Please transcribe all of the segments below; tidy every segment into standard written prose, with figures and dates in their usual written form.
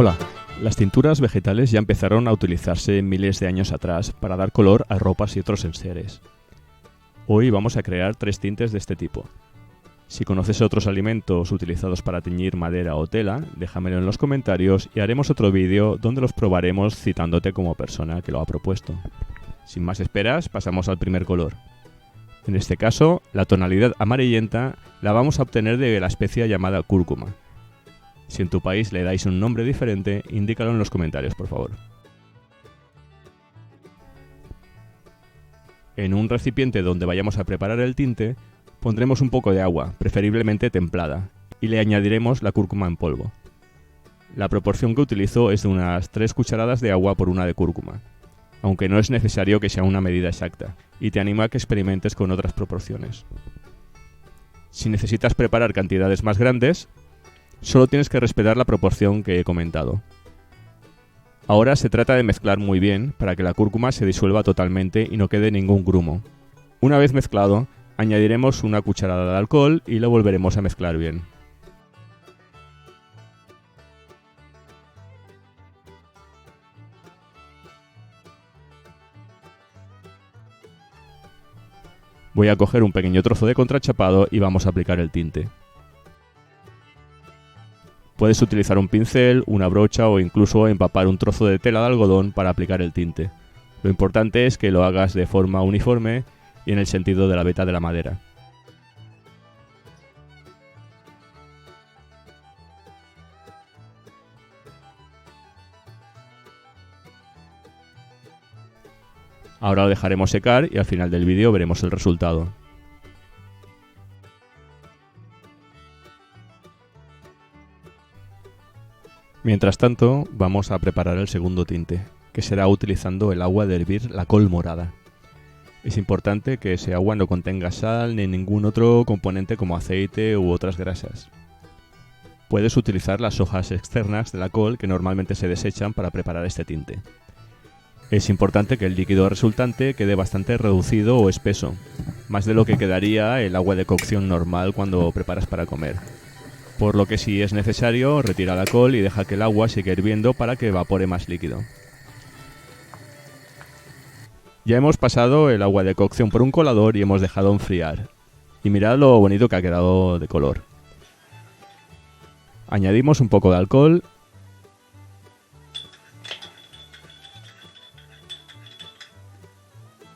Hola, las tinturas vegetales ya empezaron a utilizarse miles de años atrás para dar color a ropas y otros enseres. Hoy vamos a crear 3 tintes de este tipo. Si conoces otros alimentos utilizados para teñir madera o tela, déjamelo en los comentarios y haremos otro vídeo donde los probaremos citándote como persona que lo ha propuesto. Sin más esperas, pasamos al primer color. En este caso, la tonalidad amarillenta la vamos a obtener de la especia llamada cúrcuma. Si en tu país le dais un nombre diferente, indícalo en los comentarios, por favor. En un recipiente donde vayamos a preparar el tinte, pondremos un poco de agua, preferiblemente templada, y le añadiremos la cúrcuma en polvo. La proporción que utilizo es de unas 3 cucharadas de agua por una de cúrcuma, aunque no es necesario que sea una medida exacta, y te animo a que experimentes con otras proporciones. Si necesitas preparar cantidades más grandes, solo tienes que respetar la proporción que he comentado. Ahora se trata de mezclar muy bien para que la cúrcuma se disuelva totalmente y no quede ningún grumo. Una vez mezclado, añadiremos una cucharada de alcohol y lo volveremos a mezclar bien. Voy a coger un pequeño trozo de contrachapado y vamos a aplicar el tinte. Puedes utilizar un pincel, una brocha o incluso empapar un trozo de tela de algodón para aplicar el tinte. Lo importante es que lo hagas de forma uniforme y en el sentido de la veta de la madera. Ahora lo dejaremos secar y al final del vídeo veremos el resultado. Mientras tanto, vamos a preparar el segundo tinte, que será utilizando el agua de hervir la col morada. Es importante que ese agua no contenga sal ni ningún otro componente como aceite u otras grasas. Puedes utilizar las hojas externas de la col que normalmente se desechan para preparar este tinte. Es importante que el líquido resultante quede bastante reducido o espeso, más de lo que quedaría el agua de cocción normal cuando preparas para comer. Por lo que si es necesario, retira la col y deja que el agua siga hirviendo para que evapore más líquido. Ya hemos pasado el agua de cocción por un colador y hemos dejado enfriar. Y mirad lo bonito que ha quedado de color. Añadimos un poco de alcohol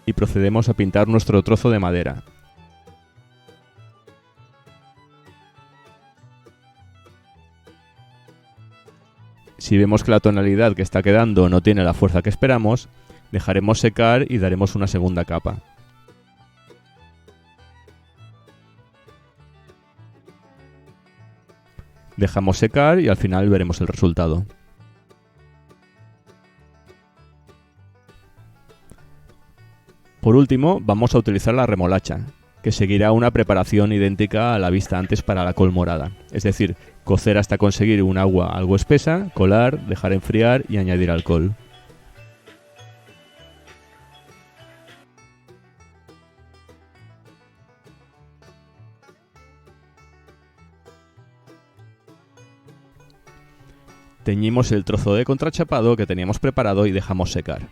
y procedemos a pintar nuestro trozo de madera. Si vemos que la tonalidad que está quedando no tiene la fuerza que esperamos, dejaremos secar y daremos una segunda capa. Dejamos secar y al final veremos el resultado. Por último, vamos a utilizar la remolacha, que seguirá una preparación idéntica a la vista antes para la col morada, es decir, cocer hasta conseguir un agua algo espesa, colar, dejar enfriar y añadir alcohol. Teñimos el trozo de contrachapado que teníamos preparado y dejamos secar.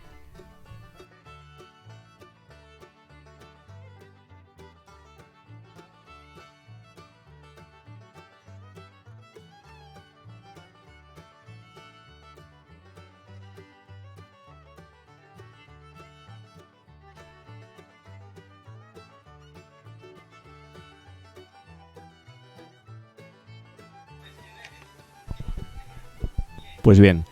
Pues bien,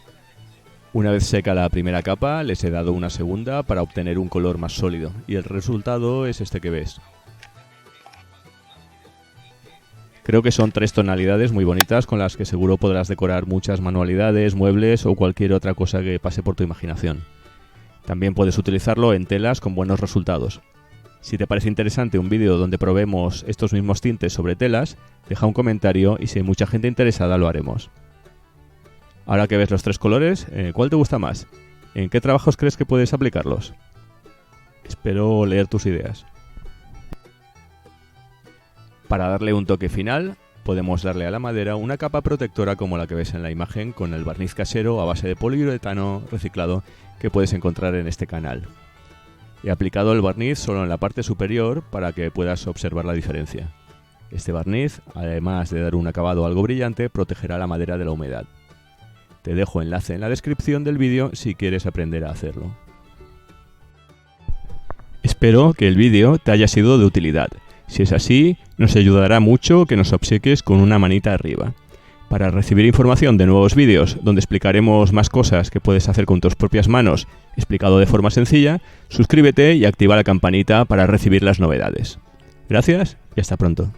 una vez seca la primera capa, les he dado una segunda para obtener un color más sólido, y el resultado es este que ves. Creo que son 3 tonalidades muy bonitas con las que seguro podrás decorar muchas manualidades, muebles o cualquier otra cosa que pase por tu imaginación. También puedes utilizarlo en telas con buenos resultados. Si te parece interesante un vídeo donde probemos estos mismos tintes sobre telas, deja un comentario y si hay mucha gente interesada lo haremos. Ahora que ves los 3 colores, ¿cuál te gusta más? ¿En qué trabajos crees que puedes aplicarlos? Espero leer tus ideas. Para darle un toque final, Podemos darle a la madera una capa protectora como la que ves en la imagen con el barniz casero a base de poliuretano reciclado que puedes encontrar en este canal. He aplicado el barniz solo en la parte superior para que puedas observar la diferencia. Este barniz, además de dar un acabado algo brillante, protegerá la madera de la humedad. Te dejo enlace en la descripción del vídeo si quieres aprender a hacerlo. Espero que el vídeo te haya sido de utilidad. Si es así, nos ayudará mucho que nos obsequies con una manita arriba. Para recibir información de nuevos vídeos donde explicaremos más cosas que puedes hacer con tus propias manos, explicado de forma sencilla, suscríbete y activa la campanita para recibir las novedades. Gracias y hasta pronto.